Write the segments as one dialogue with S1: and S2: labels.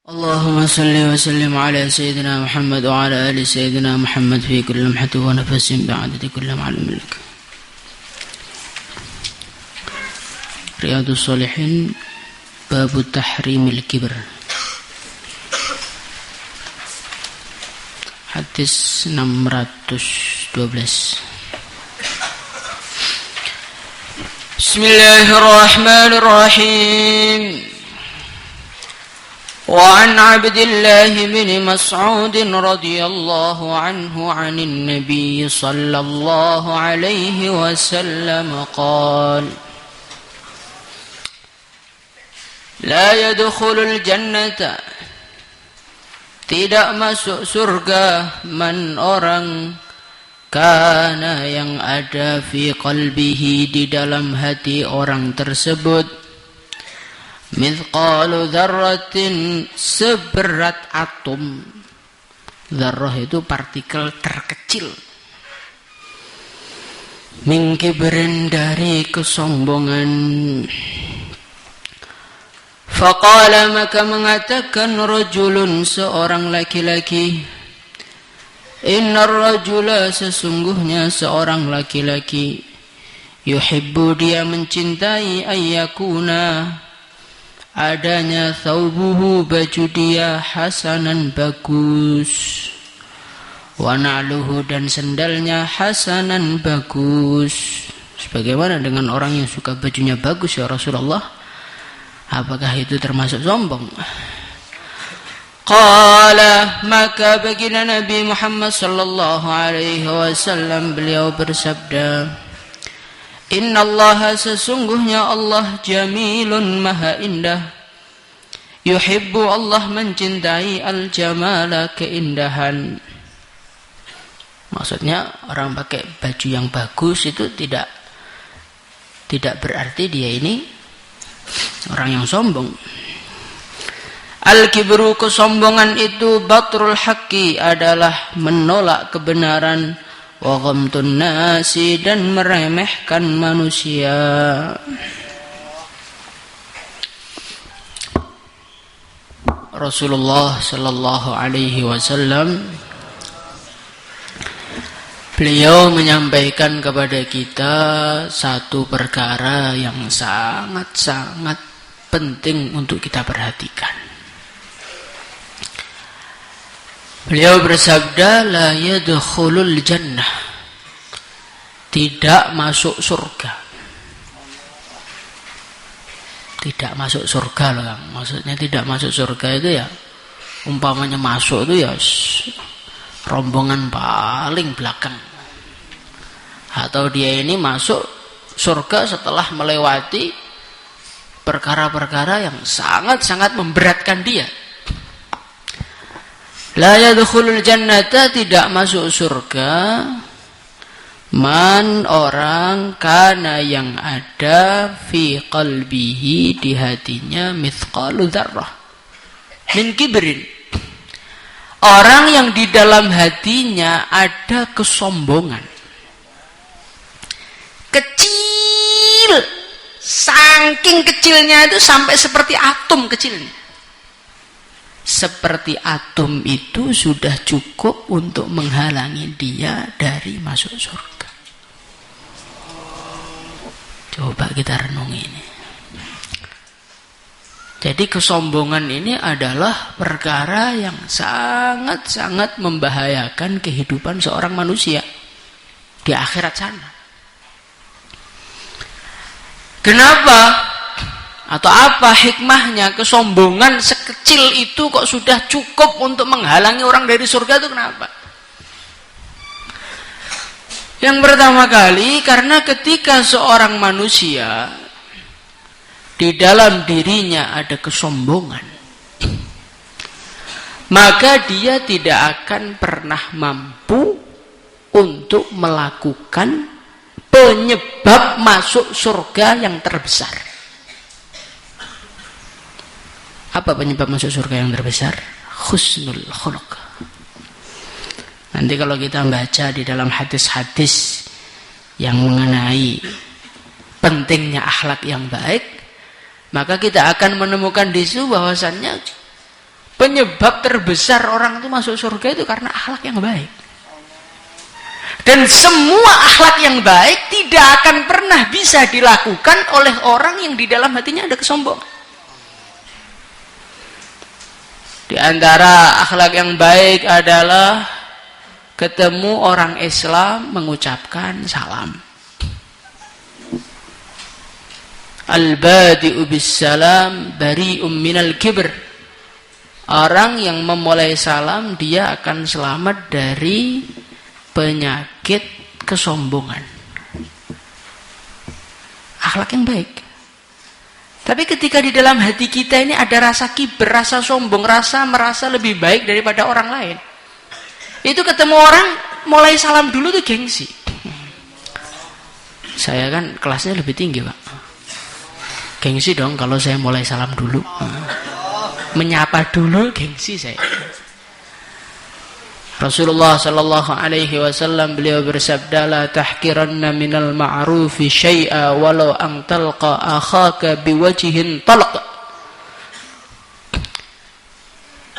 S1: اللهم صل وسلم على سيدنا محمد وعلى آل سيدنا محمد في كل لمحة ونفس بعدد كل معلوم لك. رياض الصالحين باب تحريم الكبر. Hadis 612. Bismillahirrahmanirrahim. وعن عبد الله بن مسعود رضي الله عنه عن النبي صلى الله عليه وسلم قال: لا يدخل الجنة, tidak masuk surga, man orang kana yang ada fi qalbihi, di dalam hati orang tersebut, mithqalu dzarratin, seberat atom. Dzarrah itu partikel terkecil. Min kibrin, dari kesombongan. Faqala, maka mengatakan rajulun, seorang laki-laki, innar rajula, sesungguhnya seorang laki-laki, yuhibbu, dia mencintai, ayyakuna, adanya, thawbuhu, baju dia, hasanan, bagus, wa na'luhu, dan sendalnya, hasanan, bagus. Sebagaimana dengan orang yang suka bajunya bagus, ya Rasulullah? Apakah itu termasuk sombong? Qala, maka baginda Nabi Muhammad sallallahu alaihi wasallam, beliau bersabda, Inna Allah, sesungguhnya Allah, jamilun, maha indah, yuhibbu, Allah mencintai, al-jamala, keindahan. Maksudnya orang pakai baju yang bagus itu tidak berarti dia ini orang yang sombong. Al-kibru, kesombongan itu, batrul haqqi, adalah menolak kebenaran, wa ghamtun nasi, dan meremehkan manusia. Rasulullah sallallahu alaihi wasallam, beliau menyampaikan kepada kita satu perkara yang sangat-sangat penting untuk kita perhatikan. Beliau bersabda, la yadkhulul jannah, tidak masuk surga. Tidak masuk surga loh, Kang. Maksudnya tidak masuk surga itu ya, umpamanya masuk itu ya rombongan paling belakang. Atau dia ini masuk surga setelah melewati perkara-perkara yang sangat-sangat memberatkan dia. La yadkhulul jannata, tidak masuk surga, man, orang, kana, yang ada, fi qalbihi, di hatinya, mithqalu dzarrah min kibrin, orang yang di dalam hatinya ada kesombongan. Kecil, saking kecilnya itu sampai seperti atom kecilnya. Seperti atom itu sudah cukup untuk menghalangi dia dari masuk surga. Coba kita renungi ini. Jadi kesombongan ini adalah perkara yang sangat-sangat membahayakan kehidupan seorang manusia di akhirat sana. Kenapa? Atau apa hikmahnya kesombongan sekecil itu kok sudah cukup untuk menghalangi orang dari surga itu kenapa? Yang pertama kali, karena ketika seorang manusia di dalam dirinya ada kesombongan, maka dia tidak akan pernah mampu untuk melakukan penyebab masuk surga yang terbesar. Apa penyebab masuk surga yang terbesar? Husnul khuluq. Nanti kalau kita baca di dalam hadis-hadis yang mengenai pentingnya akhlak yang baik, maka kita akan menemukan di situ bahwasannya Penyebab terbesar orang itu masuk surga itu karena akhlak yang baik. Dan semua akhlak yang baik tidak akan pernah bisa dilakukan oleh orang yang di dalam hatinya ada kesombongan. Di antara akhlak yang baik adalah ketemu orang Islam mengucapkan salam. Al-badi'u bis-salam bari'um minal kibr. Orang yang memulai salam dia akan selamat dari penyakit kesombongan. Akhlak yang baik. Tapi ketika di dalam hati kita ini ada rasa kiber, rasa sombong, rasa merasa lebih baik daripada orang lain, itu ketemu orang mulai salam dulu tuh gengsi. Saya kan kelasnya lebih tinggi, Pak. Gengsi dong kalau saya mulai salam dulu. Menyapa dulu gengsi saya. Rasulullah sallallahu alaihi wasallam beliau bersabda, la tahqiranna minal ma'rufi syai'a walau an talqa akhaka biwajhin talaq.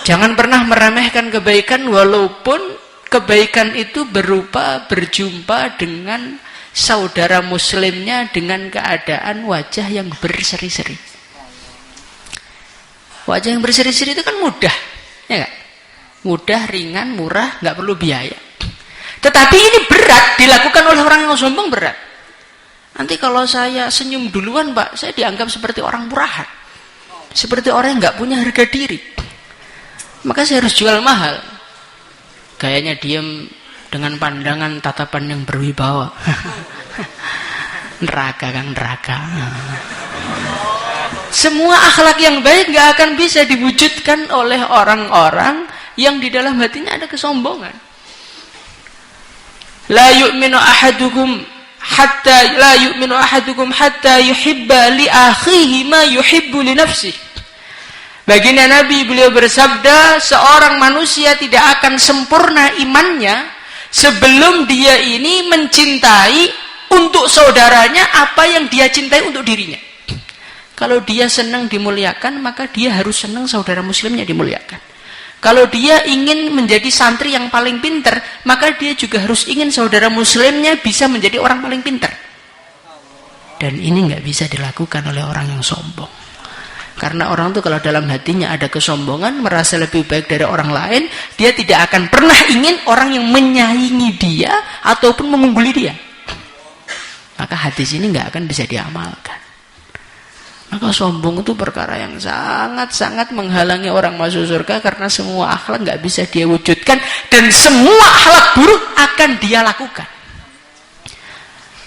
S1: Jangan pernah meremehkan kebaikan walaupun kebaikan itu berupa berjumpa dengan saudara muslimnya dengan keadaan wajah yang berseri-seri. Wajah yang berseri-seri itu kan mudah, ya gak? Mudah, ringan, murah, nggak perlu biaya. Tetapi ini berat, dilakukan oleh orang yang sombong berat. Nanti kalau saya senyum duluan, Pak, saya dianggap seperti orang murahan, seperti orang yang nggak punya harga diri. Maka saya harus jual mahal. Gayanya diam dengan pandangan tatapan yang berwibawa. Neraka kan neraka. Semua akhlak yang baik nggak akan bisa diwujudkan oleh orang-orang yang di dalam hatinya ada kesombongan. La yu'minu ahadukum hatta yuhibba li akhihi ma yuhibbu li nafsihi. Baginda Nabi beliau bersabda, seorang manusia tidak akan sempurna imannya sebelum dia ini mencintai untuk saudaranya apa yang dia cintai untuk dirinya. Kalau dia senang dimuliakan, maka dia harus senang saudara muslimnya dimuliakan. Kalau dia ingin menjadi santri yang paling pintar, maka dia juga harus ingin saudara muslimnya bisa menjadi orang paling pintar. Dan ini nggak bisa dilakukan oleh orang yang sombong. Karena orang itu kalau dalam hatinya ada kesombongan, merasa lebih baik dari orang lain, dia tidak akan pernah ingin orang yang menyaingi dia ataupun mengungguli dia. Maka hadis ini nggak akan bisa diamalkan. Maka sombong itu perkara yang sangat-sangat menghalangi orang masuk surga, karena semua akhlak nggak bisa dia wujudkan dan semua akhlak buruk akan dia lakukan.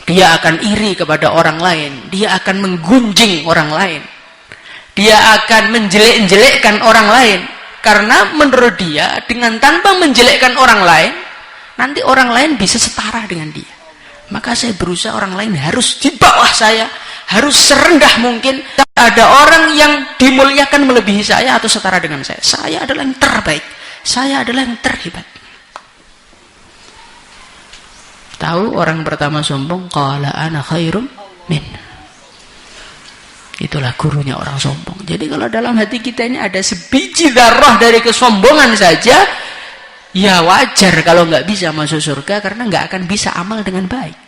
S1: Dia akan iri kepada orang lain, dia akan menggunjing orang lain, dia akan menjelek-jelekkan orang lain, karena menurut dia dengan tanpa menjelekkan orang lain nanti orang lain bisa setara dengan dia. Maka saya berusaha orang lain harus di bawah saya, harus serendah mungkin. Ada orang yang dimuliakan melebihi saya atau setara dengan saya. Saya adalah yang terbaik, saya adalah yang terhebat. Tahu orang pertama sombong, qala ana khairum min. Itulah gurunya orang sombong. Jadi kalau dalam hati kita ini ada sebiji darah dari kesombongan saja, ya wajar kalau nggak bisa masuk surga, karena nggak akan bisa amal dengan baik.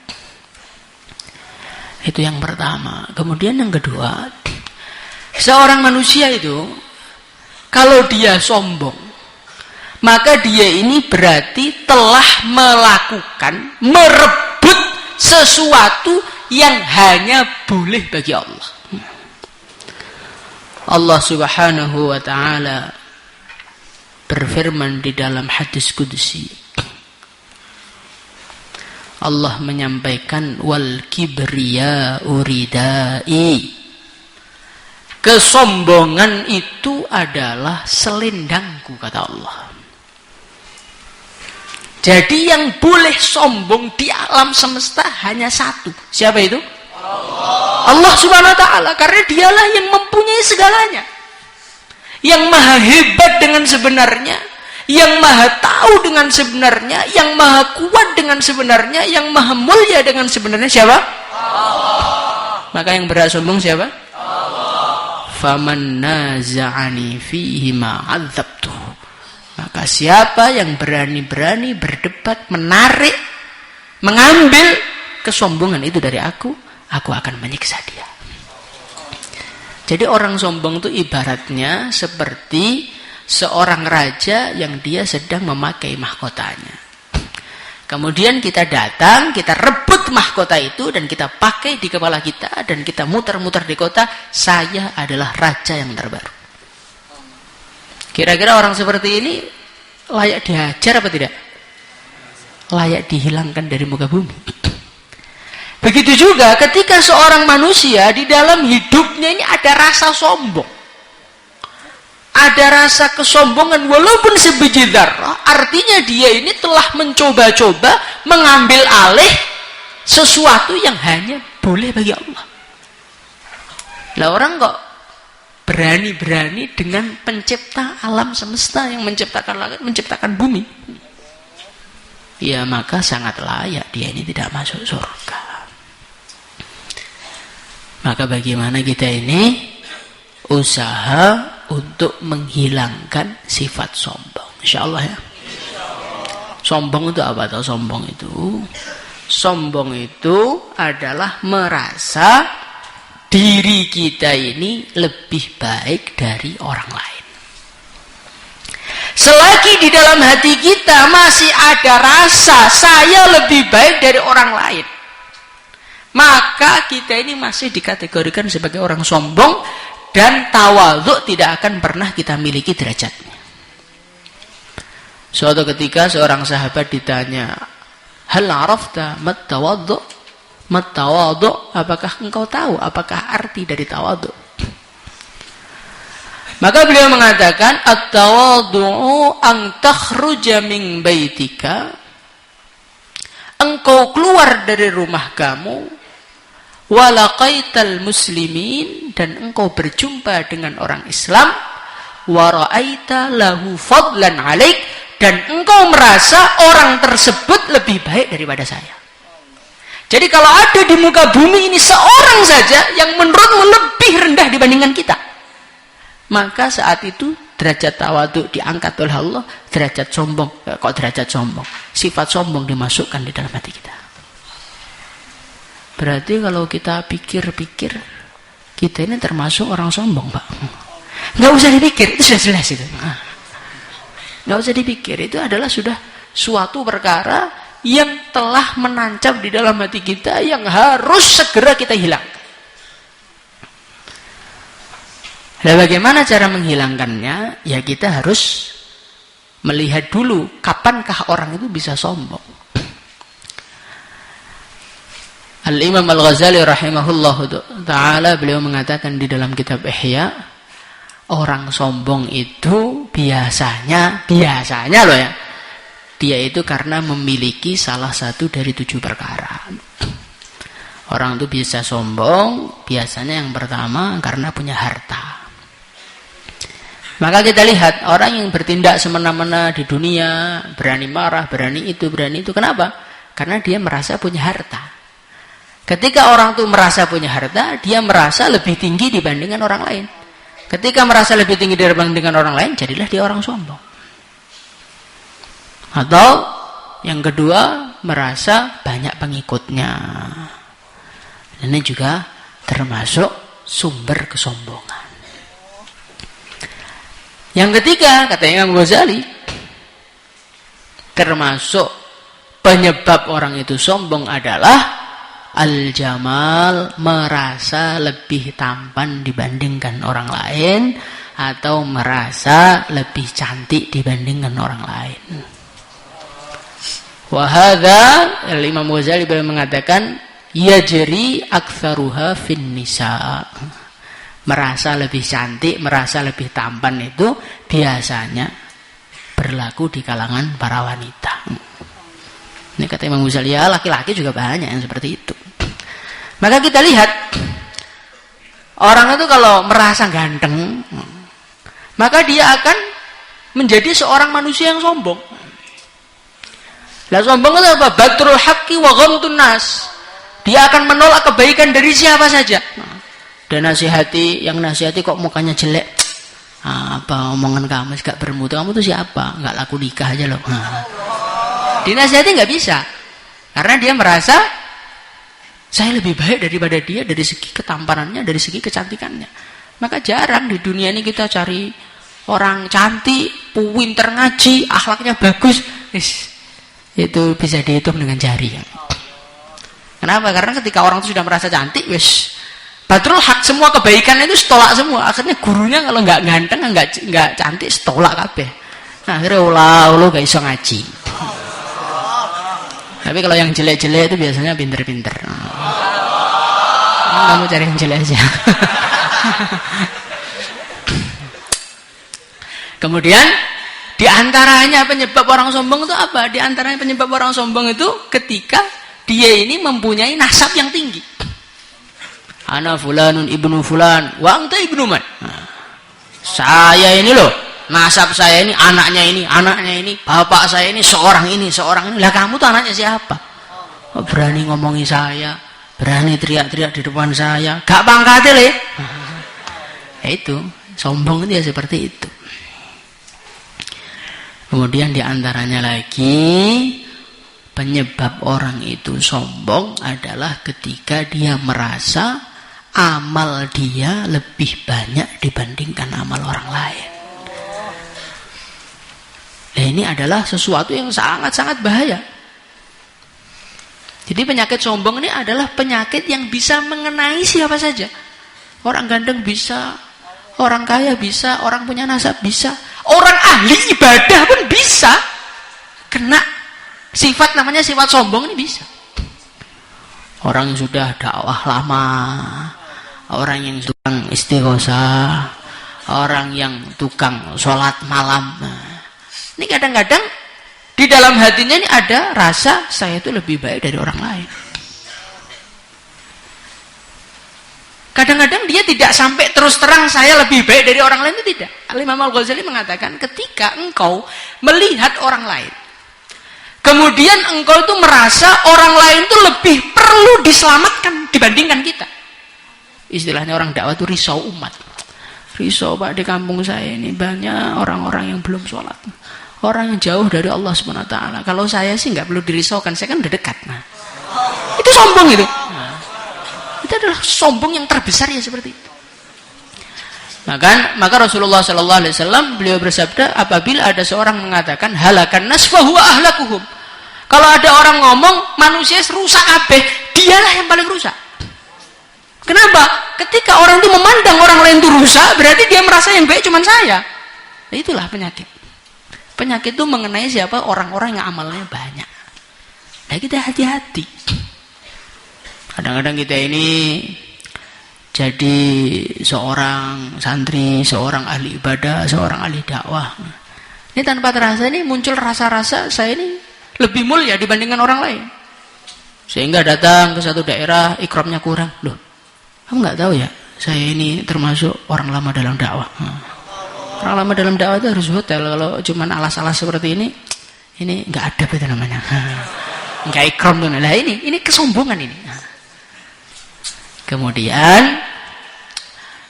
S1: Itu yang pertama. Kemudian yang kedua, seorang manusia itu kalau dia sombong, maka dia ini berarti telah melakukan, merebut sesuatu yang hanya boleh bagi Allah. Allah Subhanahu wa ta'ala berfirman di dalam hadis qudsi. Allah menyampaikan, wal kibriya uridai. Kesombongan itu adalah selendangku, kata Allah. Jadi yang boleh sombong di alam semesta hanya satu. Siapa itu? Allah Subhanahu wa ta'ala. Karena dialah yang mempunyai segalanya, yang maha hebat dengan sebenarnya, yang maha tahu dengan sebenarnya, yang maha kuat dengan sebenarnya, yang maha mulia dengan sebenarnya. Siapa? Allah. Maka yang berhak sombong siapa? Allah. faman naza'ani fihi ma 'adzabtuh. Maka siapa yang berani-berani berdebat, menarik, mengambil kesombongan itu dari aku akan menyiksa dia. Jadi orang sombong itu ibaratnya seperti seorang raja yang dia sedang memakai mahkotanya. Kemudian kita datang, kita rebut mahkota itu dan kita pakai di kepala kita dan kita muter-muter di kota, saya adalah raja yang terbaru. Kira-kira orang seperti ini layak dihajar apa tidak? Layak dihilangkan dari muka bumi. Begitu juga ketika seorang manusia di dalam hidupnya ini ada rasa sombong. Ada rasa kesombongan walaupun sebiji dzarrah, artinya dia ini telah mencoba-coba mengambil alih sesuatu yang hanya boleh bagi Allah. Lah orang kok berani-berani dengan pencipta alam semesta yang menciptakan langit, menciptakan bumi. Ya maka sangat layak dia ini tidak masuk surga. Maka bagaimana kita ini usaha untuk menghilangkan sifat sombong. Insyaallah ya. Sombong itu apa atau sombong itu? Sombong itu adalah merasa diri kita ini lebih baik dari orang lain. Selagi di dalam hati kita masih ada rasa saya lebih baik dari orang lain, maka kita ini masih dikategorikan sebagai orang sombong dan tawadhu tidak akan pernah kita miliki derajatnya. Suatu ketika seorang sahabat ditanya, hal arafta mat tawadhu? Tawadhu, apakah engkau tahu apakah arti dari tawadhu? Maka beliau mengatakan, at-tawadhu an takhruja min baitika, engkau keluar dari rumah kamu, walaqaital muslimin, dan engkau berjumpa dengan orang Islam, wa ra'aita lahu fadlan 'alaik, dan engkau merasa orang tersebut lebih baik daripada saya. Jadi kalau ada di muka bumi ini seorang saja yang menurutmu lebih rendah dibandingkan kita, maka saat itu derajat tawadhu diangkat oleh Allah, derajat sombong, kok derajat sombong? Sifat sombong dimasukkan di dalam hati kita. Berarti kalau kita pikir-pikir, kita ini termasuk orang sombong, Pak. Nggak usah dipikir, itu sudah jelas itu. Nggak usah dipikir, itu adalah sudah suatu perkara yang telah menancap di dalam hati kita yang harus segera kita hilangkan. Nah, bagaimana cara menghilangkannya? Ya kita harus melihat dulu kapankah orang itu bisa sombong. Al-Imam Al-Ghazali rahimahullah ta'ala beliau mengatakan di dalam kitab Ihya, orang sombong itu biasanya loh ya, dia itu karena memiliki salah satu dari 7 perkara. Orang itu bisa sombong biasanya yang pertama karena punya harta. Maka kita lihat orang yang bertindak semena-mena di dunia, berani marah, berani itu, kenapa? Karena dia merasa punya harta. Ketika orang itu merasa punya harta, dia merasa lebih tinggi dibandingkan orang lain. Ketika merasa lebih tinggi dibandingkan orang lain, jadilah dia orang sombong. Atau yang kedua, merasa banyak pengikutnya. Ini juga termasuk sumber kesombongan. Yang ketiga, kata Imam Ghazali, termasuk penyebab orang itu sombong adalah al-jamal, merasa lebih tampan dibandingkan orang lain, atau merasa lebih cantik dibandingkan orang lain. Wahada, Imam Ghazali mengatakan, yajri aktsaruha fin nisa. Merasa lebih cantik, merasa lebih tampan itu biasanya berlaku di kalangan para wanita. Ini kata Imam Ghazali, ya laki-laki juga banyak yang seperti itu. Maka kita lihat, orang itu kalau merasa ganteng, maka dia akan menjadi seorang manusia yang sombong. Lah sombong itu apa? Batrul haqqi wa ghamtun nas. Dia akan menolak kebaikan dari siapa saja. Dan yang nasihati kok mukanya jelek. Apa omongan kamu gak bermutu? Kamu tuh siapa? Gak laku nikah aja loh. Dinasihati gak bisa. Karena dia merasa saya lebih baik daripada dia dari segi ketampanannya, dari segi kecantikannya. Maka jarang di dunia ini kita cari orang cantik, pinter ngaji, akhlaknya bagus. Itu bisa dihitung dengan jari. Kenapa? Karena ketika orang itu sudah merasa cantik, Badrul Haq, semua kebaikan itu setolak semua. Akhirnya gurunya kalau nggak ganteng, nggak cantik, setolak kabeh. Nah, akhirnya ulah gak iso ngaji. Tapi kalau yang jelek-jelek itu biasanya pinter-pinter. Kamu cari yang jelek aja. Kemudian di antaranya penyebab orang sombong itu apa? Di antaranya penyebab orang sombong itu ketika dia ini mempunyai nasab yang tinggi. Ana fulanun ibnu fulan, wa anta ibnu man. Saya ini loh, nasab saya ini, anaknya ini, bapak saya ini, seorang ini. Lah kamu tuh anaknya siapa? Berani ngomongi saya, berani teriak-teriak di depan saya, gak pangkatnya le. Itu, sombong itu ya seperti itu. Kemudian diantaranya lagi, penyebab orang itu sombong adalah ketika dia merasa amal dia lebih banyak dibandingkan amal orang lain. Nah, ini adalah sesuatu yang sangat-sangat bahaya. Jadi penyakit sombong ini adalah penyakit yang bisa mengenai siapa saja. Orang ganteng bisa, orang kaya bisa, orang punya nasab bisa, orang ahli ibadah pun bisa kena sifat namanya sifat sombong ini bisa. Orang yang sudah dakwah lama, orang yang tukang istighosah, orang yang tukang sholat malam. Ini kadang-kadang di dalam hatinya ini ada rasa saya itu lebih baik dari orang lain. Kadang-kadang dia tidak sampai terus terang saya lebih baik dari orang lain, itu tidak. Imam Al-Ghazali mengatakan ketika engkau melihat orang lain, kemudian engkau itu merasa orang lain itu lebih perlu diselamatkan dibandingkan kita. Istilahnya orang dakwah itu risau umat. Risau Pak, di kampung saya ini banyak orang-orang yang belum sholat. Orang yang jauh dari Allah SWT. Kalau saya sih nggak perlu dirisaukan, saya kan udah dekat. Nah, itu sombong itu. Nah, itu adalah sombong yang terbesar ya seperti itu. Maka Rasulullah SAW beliau bersabda, apabila ada seorang mengatakan halakan nas fa huwa ahlakuhum. Kalau ada orang ngomong manusia rusak kabeh, dialah yang paling rusak. Kenapa? Ketika orang itu memandang orang lain itu rusak, berarti dia merasa yang baik cuma saya. Nah, itulah penyakit. Penyakit itu mengenai siapa? Orang-orang yang amalnya banyak. Nah, kita hati-hati. Kadang-kadang kita ini jadi seorang santri, seorang ahli ibadah, seorang ahli dakwah. Ini tanpa terasa ini muncul rasa-rasa saya ini lebih mulia dibandingkan orang lain. Sehingga datang ke satu daerah ikramnya kurang. Loh, kamu nggak tahu ya? Saya ini termasuk orang lama dalam dakwah. Orang lama dalam dakwah itu harus hotel. Kalau cuman alas-alas seperti ini nggak ada itu namanya. Nggak ikram tuh. Nah ini kesombongan ini. Kemudian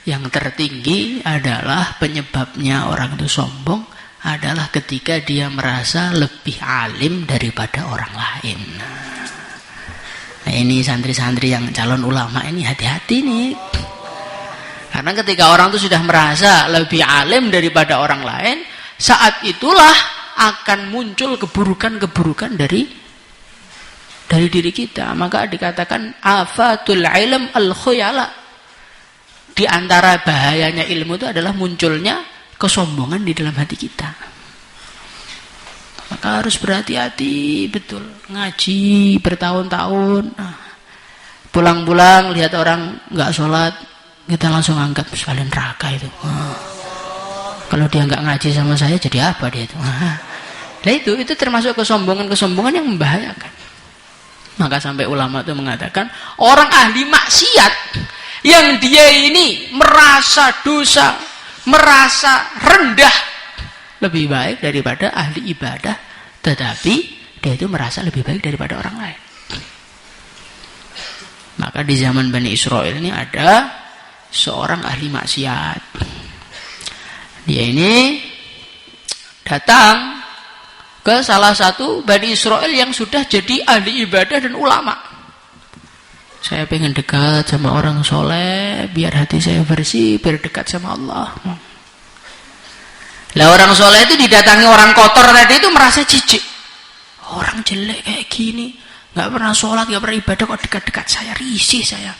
S1: yang tertinggi adalah penyebabnya orang itu sombong adalah ketika dia merasa lebih alim daripada orang lain. Nah, ini santri-santri yang calon ulama ini hati-hati nih. Karena ketika orang itu sudah merasa lebih alim daripada orang lain, saat itulah akan muncul keburukan-keburukan dari diri kita. Maka dikatakan afatul ilm al-khuyala. Di antara bahayanya ilmu itu adalah munculnya kesombongan di dalam hati kita. Maka harus berhati-hati betul. Ngaji bertahun-tahun. Pulang-pulang lihat orang nggak sholat, kita langsung anggap sekalian neraka itu. Kalau dia nggak ngaji sama saya, jadi apa dia itu? Nah itu termasuk kesombongan yang membahayakan. Maka sampai ulama itu mengatakan orang ahli maksiat yang dia ini merasa dosa, merasa rendah, lebih baik daripada ahli ibadah, tetapi dia itu merasa lebih baik daripada orang lain. Maka di zaman Bani Israel ini ada seorang ahli maksiat. Dia ini datang ke salah satu Bani Israel yang sudah jadi ahli ibadah dan ulama. Saya pengen dekat sama orang soleh, biar hati saya bersih, biar dekat sama Allah. Lah orang soleh itu didatangi orang kotor tadi itu merasa jijik. Orang jelek kayak gini, nggak pernah sholat, nggak pernah ibadah, kok dekat-dekat saya, risih saya.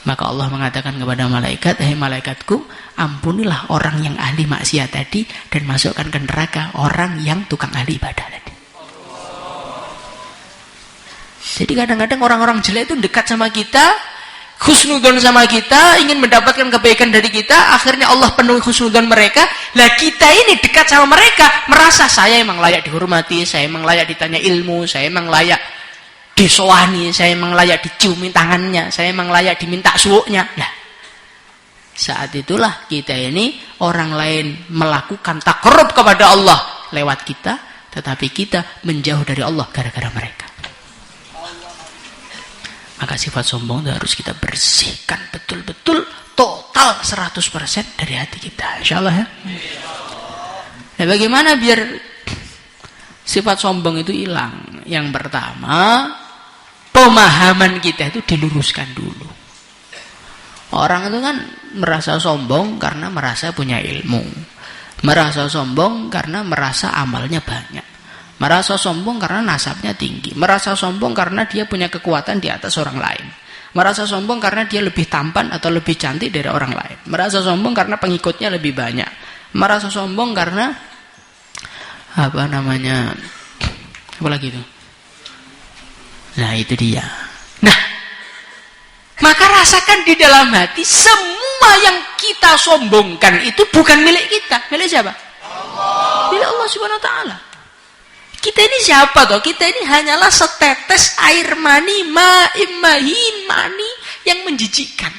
S1: Maka Allah mengatakan kepada malaikat, "Hei malaikatku, ampunilah orang yang ahli maksiat tadi dan masukkan ke neraka orang yang tukang ahli ibadah tadi." Jadi kadang-kadang orang-orang jelek itu dekat sama kita, husnudzon sama kita, ingin mendapatkan kebaikan dari kita, akhirnya Allah penuhi husnudzon mereka. Lah kita ini dekat sama mereka, merasa saya emang layak dihormati, saya emang layak ditanya ilmu, saya emang layak disowani, saya emang layak diciumi tangannya, saya emang layak diminta suuknya. Nah, saat itulah kita ini orang lain melakukan takarrub kepada Allah lewat kita, tetapi kita menjauh dari Allah gara-gara mereka. Maka sifat sombong itu harus kita bersihkan betul-betul, total 100% dari hati kita, insyaallah ya. Nah, bagaimana biar sifat sombong itu hilang? Yang pertama, pemahaman kita itu diluruskan dulu. Orang itu kan merasa sombong karena merasa punya ilmu, merasa sombong karena merasa amalnya banyak, merasa sombong karena nasabnya tinggi, merasa sombong karena dia punya kekuatan di atas orang lain, merasa sombong karena dia lebih tampan atau lebih cantik dari orang lain, merasa sombong karena pengikutnya lebih banyak, merasa sombong karena apa lagi itu. Nah itu dia. Nah, maka rasakan di dalam hati semua yang kita sombongkan itu bukan milik kita. Milik siapa? Allah. Milik Allah Subhanahu wa taala. Kita ini siapa toh? Kita ini hanyalah setetes air mani, mani yang menjijikkan.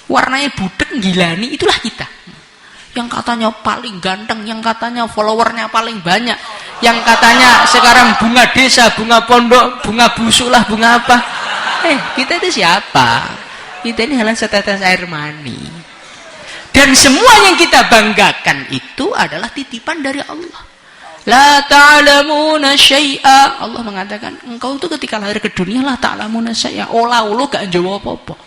S1: Warnanya budek, gilani, itulah kita. Yang katanya paling ganteng, yang katanya followernya paling banyak, yang katanya sekarang bunga desa, bunga pondok, bunga busuk lah, bunga apa. Kita itu siapa? Kita ini hanya setetes air mani. Dan semua yang kita banggakan itu adalah titipan dari Allah. La ta'lamuna syai'a. Allah mengatakan, engkau itu ketika lahir ke dunia la ta'lamuna syai'a. Olah-olah gak jawab apa-apa.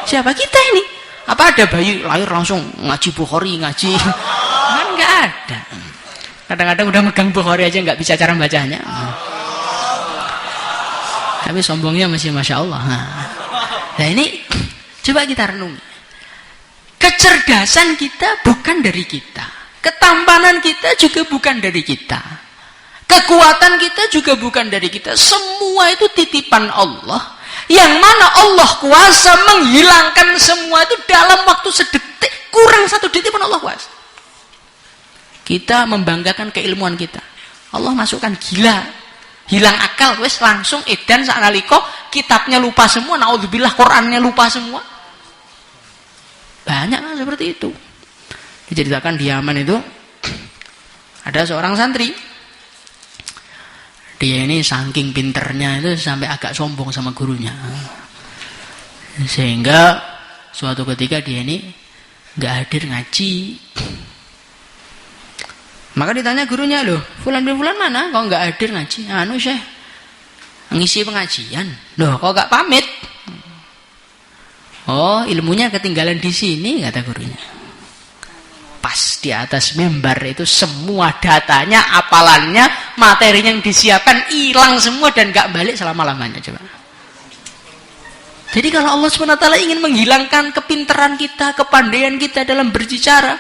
S1: Siapa kita ini? Apa ada bayi lahir langsung ngaji Bukhari, ngaji? Kan nggak ada. Kadang-kadang udah megang Bukhari aja nggak bisa cara bacanya. Tapi sombongnya masih Masya Allah. Nah ini coba kita renungi. Kecerdasan kita bukan dari kita. Ketampanan kita juga bukan dari kita. Kekuatan kita juga bukan dari kita. Semua itu titipan Allah. Yang mana Allah kuasa menghilangkan semua itu dalam waktu sedetik, kurang 1 detik pun Allah kuasa. Kita membanggakan keilmuan kita, Allah masukkan gila, hilang akal, wes langsung edan saknaliko, kitabnya lupa semua, naudzubillah Qurannya lupa semua. Banyak kan seperti itu. Diceritakan di Yaman itu ada seorang santri. Dia ini saking pinternya itu sampai agak sombong sama gurunya. Sehingga suatu ketika dia ini nggak hadir ngaji. Maka ditanya gurunya, loh, fulan bin fulan mana? Kok nggak hadir ngaji? Anu Syekh, ngisi pengajian. Loh, kok nggak pamit? Oh, ilmunya ketinggalan di sini, kata gurunya. Pas di atas mimbar itu semua datanya, apalannya, materinya yang disiapkan hilang semua dan gak balik selama-lamanya. Coba. Jadi kalau Allah SWT ingin menghilangkan kepintaran kita, kepandaian kita dalam berbicara,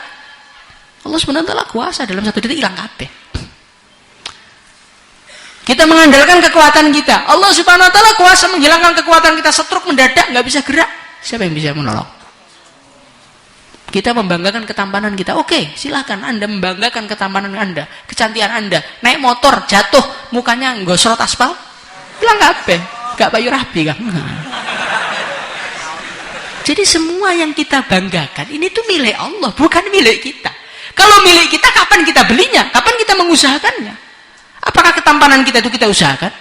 S1: Allah SWT kuasa dalam 1 detik hilang kabeh. Kita mengandalkan kekuatan kita, Allah SWT kuasa menghilangkan kekuatan kita, stroke mendadak gak bisa gerak. Siapa yang bisa menolong? Kita membanggakan ketampanan kita. Oke, silahkan Anda membanggakan ketampanan Anda, kecantikan Anda. Naik motor, jatuh, mukanya nggosrot aspal, hilang kabeh, gak payu rapi kan. Jadi semua yang kita banggakan ini tuh milik Allah, bukan milik kita. Kalau milik kita, kapan kita belinya? Kapan kita mengusahakannya? Apakah ketampanan kita itu kita usahakan?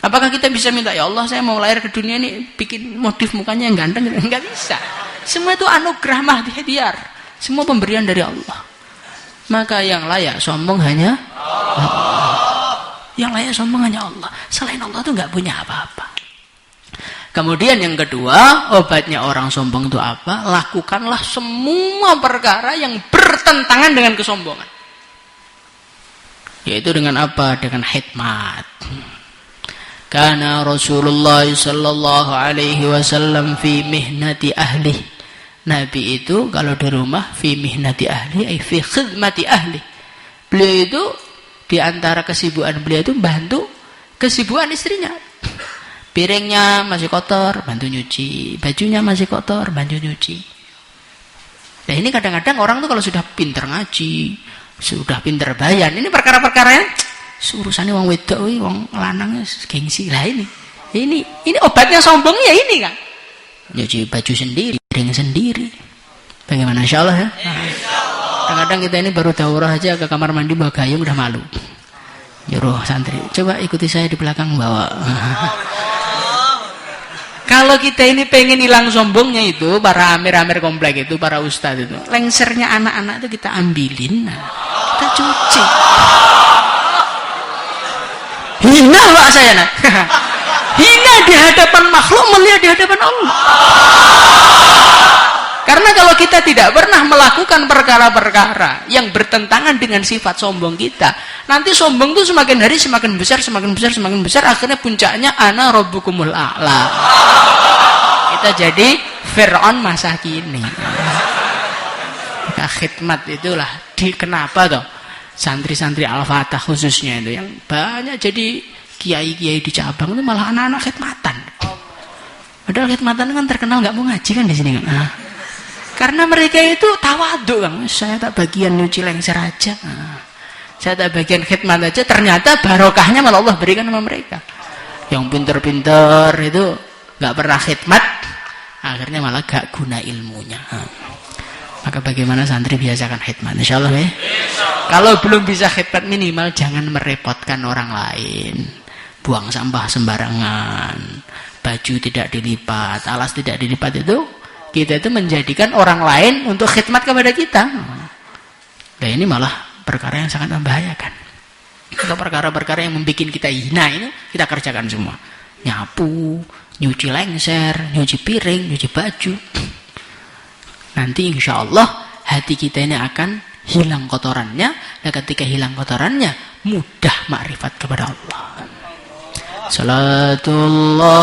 S1: Apakah kita bisa minta, ya Allah saya mau lahir ke dunia ini bikin modif mukanya yang ganteng? Enggak bisa. Semua itu anugerah mahdiar. Semua pemberian dari Allah. Maka yang layak sombong hanya Allah. Yang layak sombong hanya Allah. Selain Allah itu enggak punya apa-apa. Kemudian yang kedua, obatnya orang sombong itu apa? Lakukanlah semua perkara yang bertentangan dengan kesombongan. Yaitu dengan apa? Dengan hikmat. Karena Rasulullah sallallahu alaihi wasallam fi mihnati ahli. Nabi itu kalau di rumah fi mihnati ahli, ay fi khidmati ahli. Beliau itu di antara kesibukan beliau itu bantu kesibukan istrinya. Piringnya masih kotor, bantu nyuci. Bajunya masih kotor, bantu nyuci. Nah ini kadang-kadang orang tuh kalau sudah pinter ngaji, sudah pinter bayan, ini perkara-perkaranya urusannya wong wedok, wong lanang gengsi lah ini. Ini obatnya sombong ya ini kan. Nyuci baju sendiri, piring sendiri. Bagaimana insyaallah ya? Kadang-kadang kita ini baru daurah aja ke kamar mandi bawa gayung udah malu. Nyuruh santri, coba ikuti saya di belakang bawa. Kalau kita ini pengen hilang sombongnya itu, para amir-amir komplek itu, para ustadz itu, lengsernya anak-anak itu kita ambilin, kita cuci. Hina pak saya nak. Hina di hadapan makhluk, mulia di hadapan Allah. Karena kalau kita tidak pernah melakukan perkara-perkara yang bertentangan dengan sifat sombong kita, nanti sombong itu semakin hari semakin besar, semakin besar, semakin besar, akhirnya puncaknya ana rabbukumul a'la. Kita jadi Fir'aun masa kini. Maka khidmat itulah kenapa toh santri-santri Al-Fatah khususnya itu yang banyak jadi kiai-kiai di cabang itu malah anak-anak khidmatan. Padahal khidmatan kan terkenal nggak mau ngaji kan di sini kan. Karena mereka itu tawadhu kan. Saya tak bagian nyuci lengser aja. Saya tak bagian khidmat aja. Ternyata barokahnya malah Allah berikan sama mereka. Yang pinter-pinter itu nggak pernah khidmat, akhirnya malah gak guna ilmunya. Maka bagaimana santri biasakan khidmat, insyaallah ya. Kalau belum bisa khidmat minimal jangan merepotkan orang lain. Buang sampah sembarangan, baju tidak dilipat, alas tidak dilipat itu kita itu menjadikan orang lain untuk khidmat kepada kita. Nah ini malah perkara yang sangat membahayakan. Untuk perkara-perkara yang membuat kita hina ini kita kerjakan semua. Nyapu, nyuci lengser, nyuci piring, nyuci baju. Nanti insya Allah hati kita ini akan hilang kotorannya. Dan ketika hilang kotorannya mudah makrifat kepada Allah. Salatullah